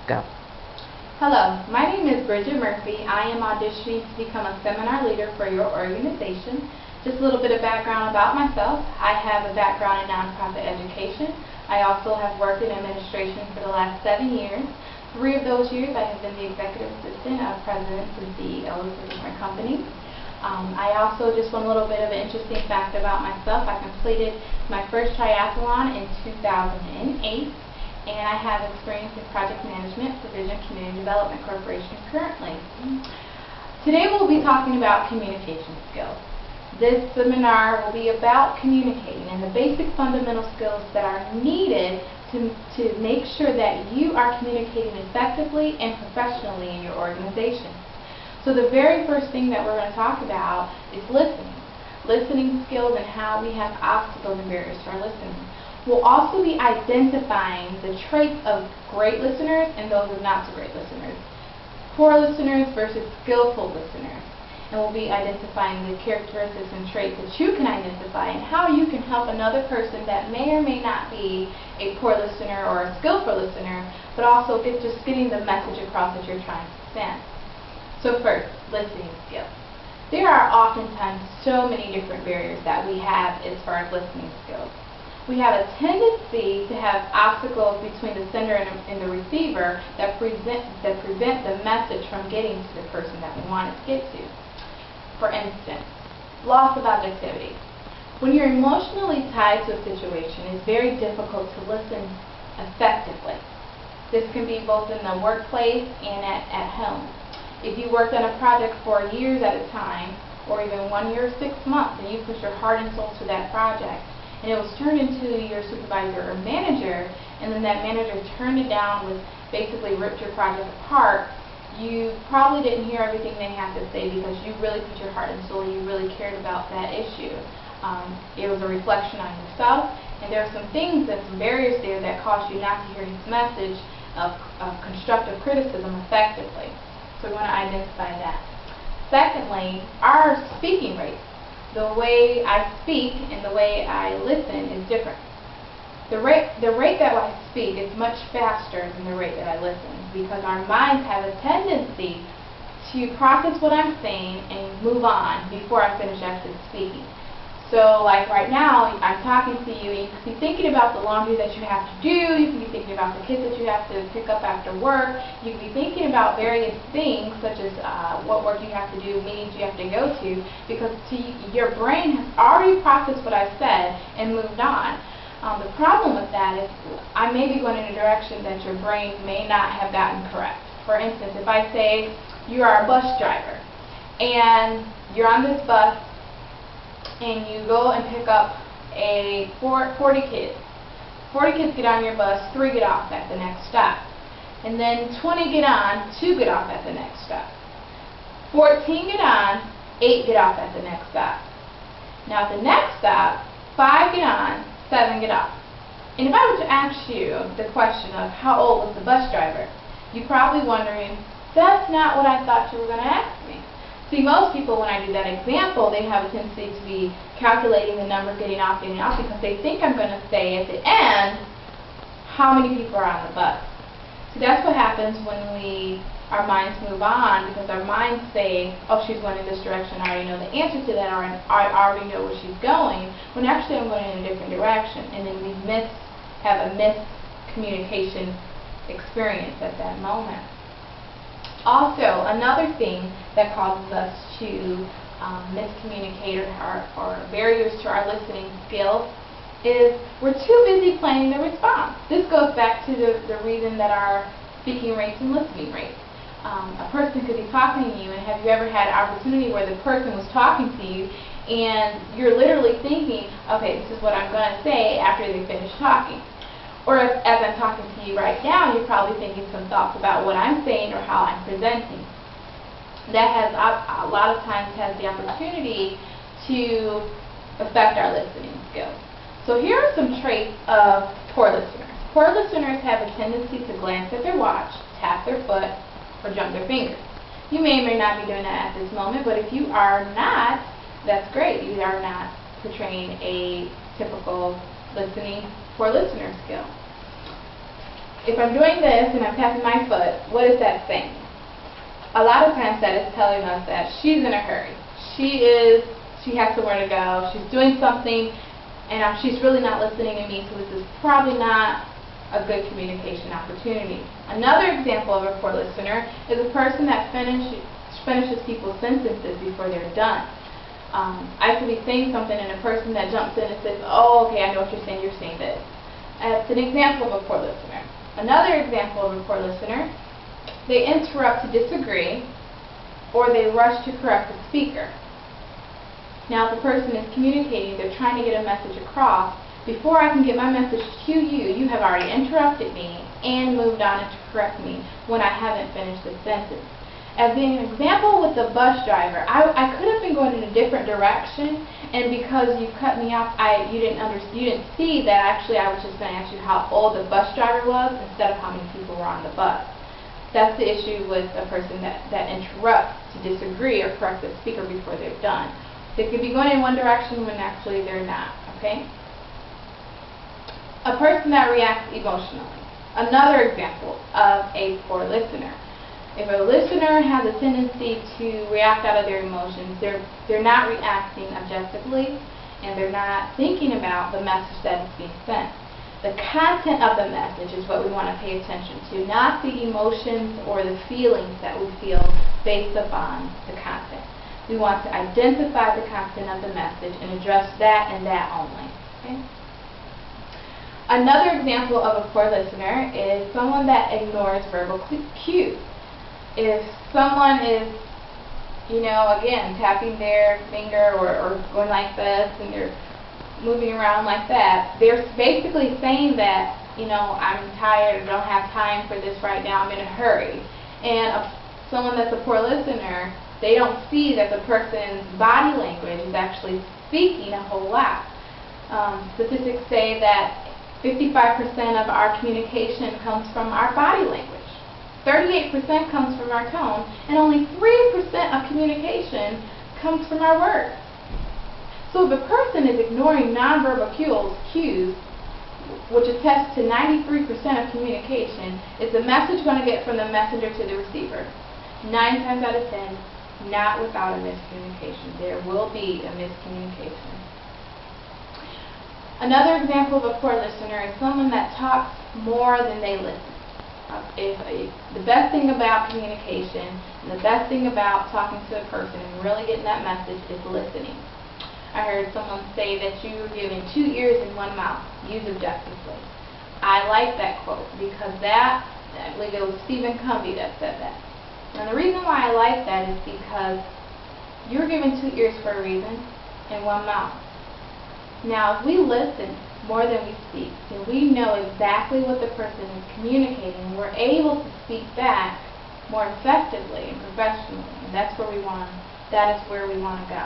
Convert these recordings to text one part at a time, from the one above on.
Go. Hello, my name is Bridget Murphy. I am auditioning to become a seminar leader for your organization. Just a little bit of background about myself. I have a background in nonprofit education. I also have worked in administration for the last 7 years. 3 of those years I have been the executive assistant of presidents and CEOs of different companies. I also, just one little bit of an interesting fact about myself, I completed my first triathlon in 2008. And I have experience in project management for Vision Community Development Corporation currently. Today we'll be talking about communication skills. This seminar will be about communicating and the basic fundamental skills that are needed to make sure that you are communicating effectively and professionally in your organization. So the very first thing that we're going to talk about is listening. Listening skills and how we have obstacles and barriers to our listening. We'll also be identifying the traits of great listeners and those of not so great listeners. Poor listeners versus skillful listeners. And we'll be identifying the characteristics and traits that you can identify and how you can help another person that may or may not be a poor listener or a skillful listener, but also just getting the message across that you're trying to send. So first, listening skills. There are oftentimes so many different barriers that we have as far as listening skills. We have a tendency to have obstacles between the sender and the receiver that prevent the message from getting to the person that we want it to get to. For instance, loss of objectivity. When you're emotionally tied to a situation, it's very difficult to listen effectively. This can be both in the workplace and at home. If you worked on a project for years at a time, or even 1 year or 6 months, and you put your heart and soul to that project, and it was turned into your supervisor or manager, and then that manager turned it down, with basically ripped your project apart, you probably didn't hear everything they had to say because you really put your heart and soul, you really cared about that issue. It was a reflection on yourself, and there are some things and some barriers there that cause you not to hear his message of constructive criticism effectively. So we want to identify that. Secondly, our speaking rate. The way I speak and the way I listen is different. The rate that I speak is much faster than the rate that I listen, because our minds have a tendency to process what I'm saying and move on before I finish actually speaking. So like right now, I'm talking to you, and you could be thinking about the laundry that you have to do, you could be thinking about the kids that you have to pick up after work, you could be thinking about various things such as what work you have to do, meetings you have to go to, because your brain has already processed what I've said and moved on. The problem with that is I may be going in a direction that your brain may not have gotten correct. For instance, if I say you are a bus driver and you're on this bus and you go and pick up 40 kids. 40 kids get on your bus, 3 get off at the next stop. And then 20 get on, 2 get off at the next stop. 14 get on, 8 get off at the next stop. Now at the next stop, 5 get on, 7 get off. And if I were to ask you the question of how old was the bus driver, you're probably wondering, that's not what I thought you were going to ask me. See, most people, when I do that example, they have a tendency to be calculating the number getting off, because they think I'm going to say at the end how many people are on the bus. So that's what happens when our minds move on, because our minds say, oh, she's going in this direction, I already know the answer to that, or I already know where she's going, when actually I'm going in a different direction, and then we have a miscommunication experience at that moment. Also, another thing that causes us to miscommunicate or barriers to our listening skills is we're too busy planning the response. This goes back to the reason that our speaking rates and listening rates. A person could be talking to you, and have you ever had an opportunity where the person was talking to you and you're literally thinking, okay, this is what I'm going to say after they finish talking. Or as I'm talking to you right now, you're probably thinking some thoughts about what I'm saying or how I'm presenting. That has a lot of times has the opportunity to affect our listening skills. So here are some traits of poor listeners. Poor listeners have a tendency to glance at their watch, tap their foot, or jump their fingers. You may or may not be doing that at this moment, but if you are not, that's great. You are not portraying a typical poor listener skill. if I'm doing this and I'm tapping my foot, what is that saying? A lot of times that is telling us that she's in a hurry. She has somewhere to go, she's doing something, and she's really not listening to me, so this is probably not a good communication opportunity. Another example of a poor listener is a person that finishes people's sentences before they're done. I could be saying something and a person that jumps in and says, oh, okay, I know what you're saying this. That's an example of a poor listener. Another example of a poor listener, they interrupt to disagree, or they rush to correct the speaker. Now, if the person is communicating, they're trying to get a message across, before I can get my message to you, you have already interrupted me and moved on to correct me when I haven't finished the sentence. As an example with the bus driver, I could have been going in a different direction, and because you cut me off, you didn't see that actually I was just going to ask you how old the bus driver was instead of how many people were on the bus. That's the issue with a person that interrupts to disagree or correct the speaker before they're done. They could be going in one direction when actually they're not, okay? A person that reacts emotionally. Another example of a poor listener. If a listener has a tendency to react out of their emotions, they're not reacting objectively, and they're not thinking about the message that is being sent. The content of the message is what we want to pay attention to, not the emotions or the feelings that we feel based upon the content. We want to identify the content of the message and address that and that only. Okay? Another example of a poor listener is someone that ignores verbal cues. If someone is, again, tapping their finger or going like this and they're moving around like that, they're basically saying that, I'm tired, I don't have time for this right now, I'm in a hurry. And someone that's a poor listener, they don't see that the person's body language is actually speaking a whole lot. Statistics say that 55% of our communication comes from our body language. 38% comes from our tone, and only 3% of communication comes from our words. So if a person is ignoring nonverbal cues, which attests to 93% of communication, is the message going to get from the messenger to the receiver? 9 times out of 10, not without a miscommunication. There will be a miscommunication. Another example of a poor listener is someone that talks more than they listen. The best thing about communication and the best thing about talking to a person and really getting that message is listening. I heard someone say that you were given 2 ears and 1 mouth. Use objectively. I like that quote because I believe it was Stephen Covey that said that. And the reason why I like that is because you were given 2 ears for a reason and 1 mouth. Now, if we listen more than we speak, then we know exactly what the person is communicating. We're able to speak back more effectively and professionally, and that is where we want to go.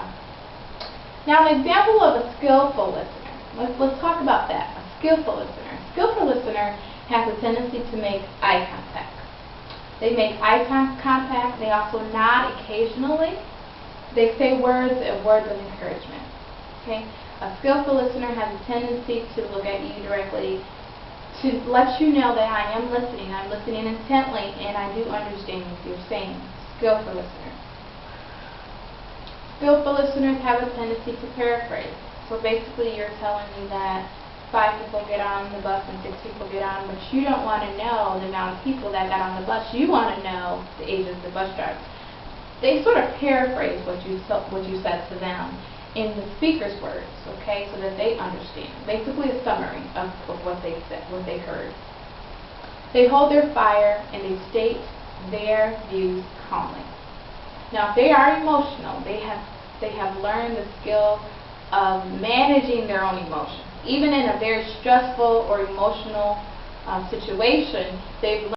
Now, an example of a skillful listener. Let's talk about that. A skillful listener. A skillful listener has a tendency to make eye contact. They make eye contact. They also nod occasionally. They say words of encouragement. Okay? A skillful listener has a tendency to look at you directly to let you know that I am listening. I'm listening intently, and I do understand what you're saying. Skillful listeners. Skillful listeners have a tendency to paraphrase. So basically, you're telling me that 5 people get on the bus and 6 people get on, but you don't want to know the amount of people that got on the bus. You want to know the age of the bus driver. They sort of paraphrase what you said to them in the speaker's words, okay, so that they understand. Basically a summary of what they said, what they heard. They hold their fire and they state their views calmly. Now, if they are emotional, they have learned the skill of managing their own emotions. Even in a very stressful or emotional situation, they've learned